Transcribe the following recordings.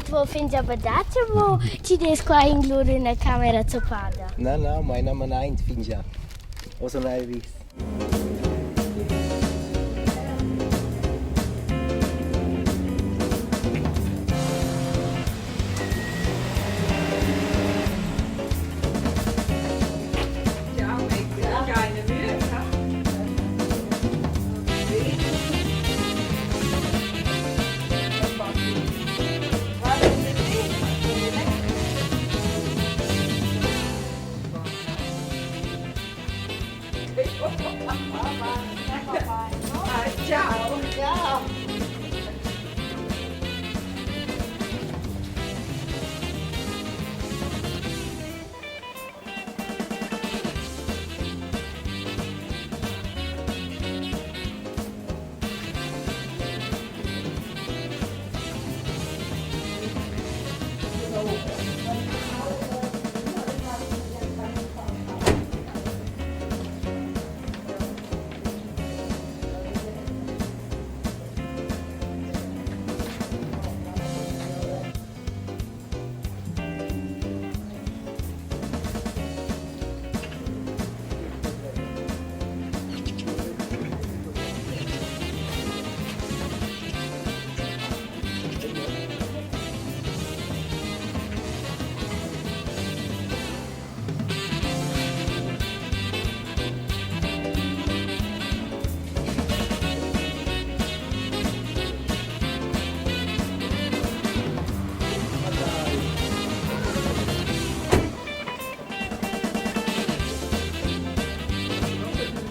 Vo finge abbadatje, vo ci des qua in loro una camera zoppada. No, mai na manait finge. O so nai vis. Ciao. Ciao.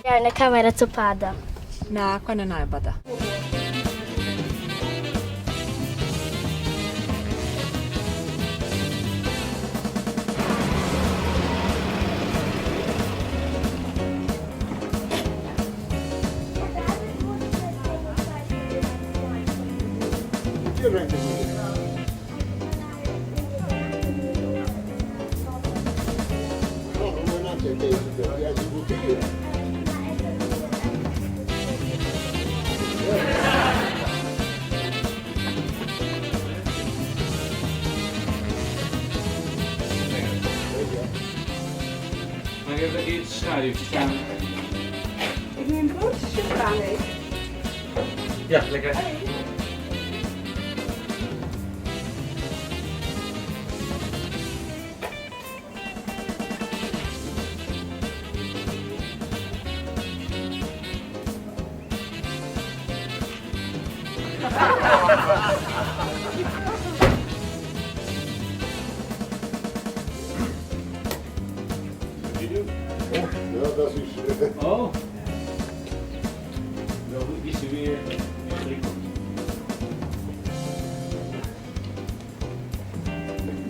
È una camera zoppada. Na, qua non è bada. Maar ik heb iets schuif staan. Ik neem broodjes chocolade. Ja, lekker. Ja, dat is... Oh. Dan is er weer drinken.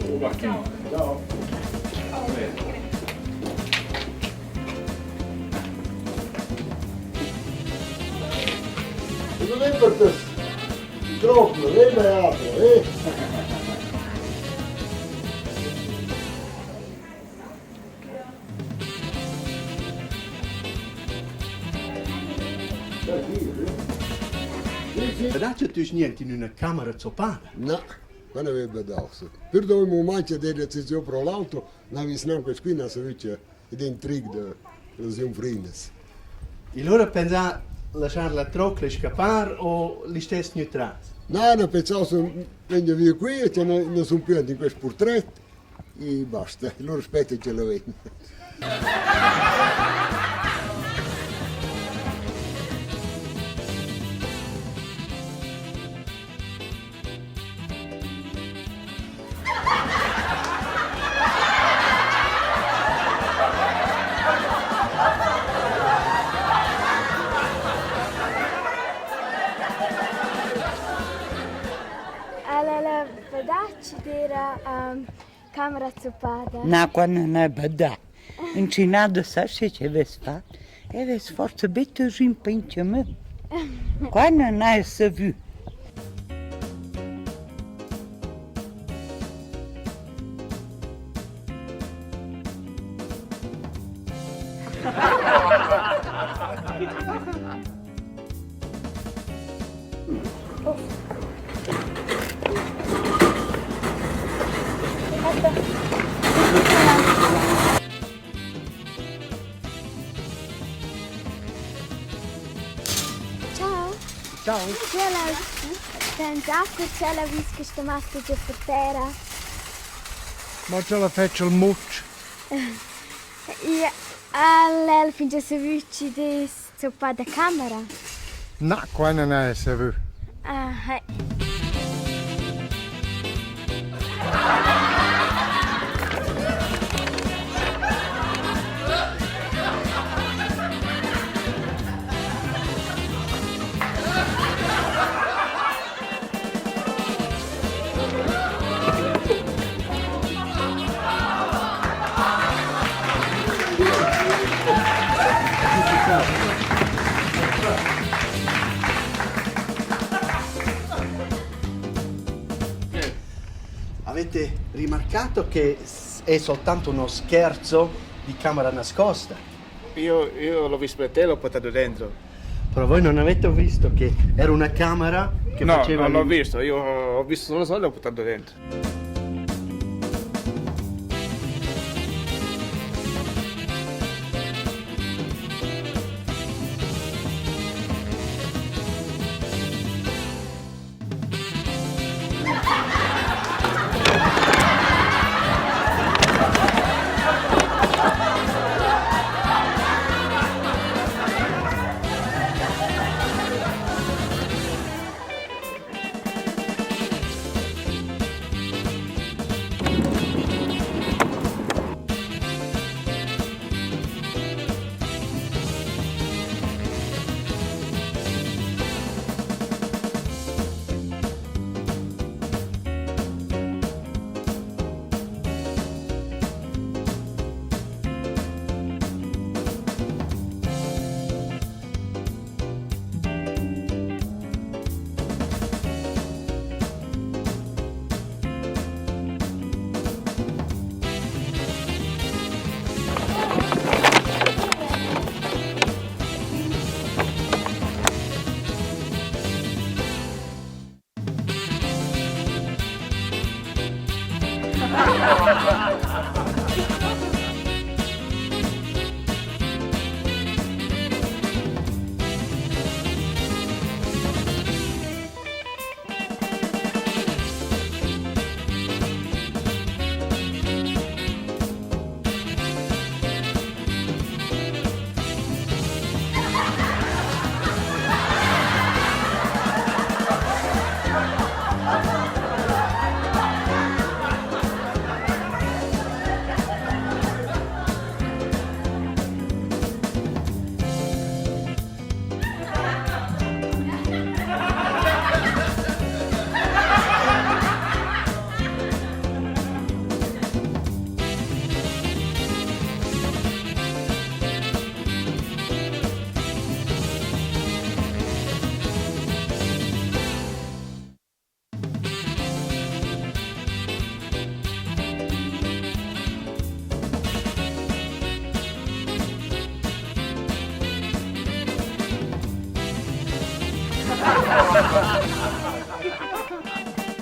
Oh, wacht even. Ja. Non è per te. Troppo, lei è altro, Dat je dus niet in een camera zoppada. No, non avrebbe dato. Per dove mi mangia delle decisioni pro l'auto, non avevi neanche qui, non si vede l'intrigo delle frines. E loro pensano lasciare la trocca scappare o li stessi neutrali? No, non pensavo che venga via qui e non sono più in questo portretto e basta, loro aspettano che lo vedono. Allora, vedacci della camera zoppada. Na, qua non è bada. In Cina da sai che ves fa. E ves forse bitte rimpinche me. Qua non è se vu. Ciao. Ciao. Pensato che c'è la visca sta maschera già per terra. Ma ce la faccio il muccio. E all'elfin già si vici di sopra da camera. No, qua non è se vuoi. Ah, Avete rimarcato che è soltanto uno scherzo di camera nascosta? Io l'ho visto per te e l'ho portato dentro. Però voi non avete visto che era una camera che No, faceva... non l'ho visto, io ho visto solo soldi e l'ho portato dentro.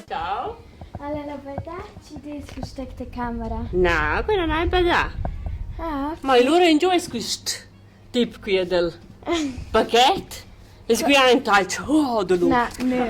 Ciao. alla verità ci dice questa camera. No, quella non è bella. Ah, Ma allora in giù è questo tipo qui del pacchetto. E qui ha un talcio. Oh, da lui. no, no.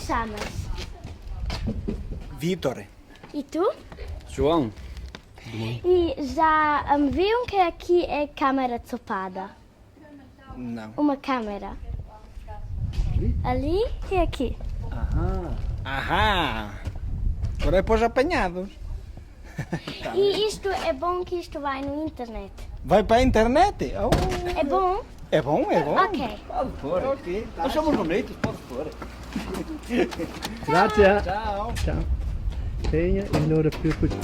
chamas? Vitor. E tu? João. E já viram que aqui é câmara topada? Não. Uma câmera. Ali e aqui. Aham. Agora é para os apanhados. E isto é bom que isto vai no internet. Vai para a internet? Oh. É bom? É bom, é bom. Ok. Pode pôr. Ok. Nós somos bonitos, pode pôr. Grazie. Ciao. Ciao. Tenha e loro più così.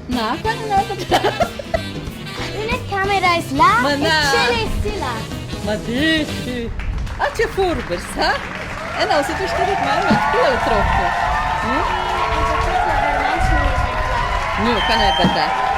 No, qua non è Una camera è là Ma e no. celeste là. Ma dici? Ah, c'è furbo, sa? Eh no, se tu stai di mamma, tu è troppo. No, qua non è per te.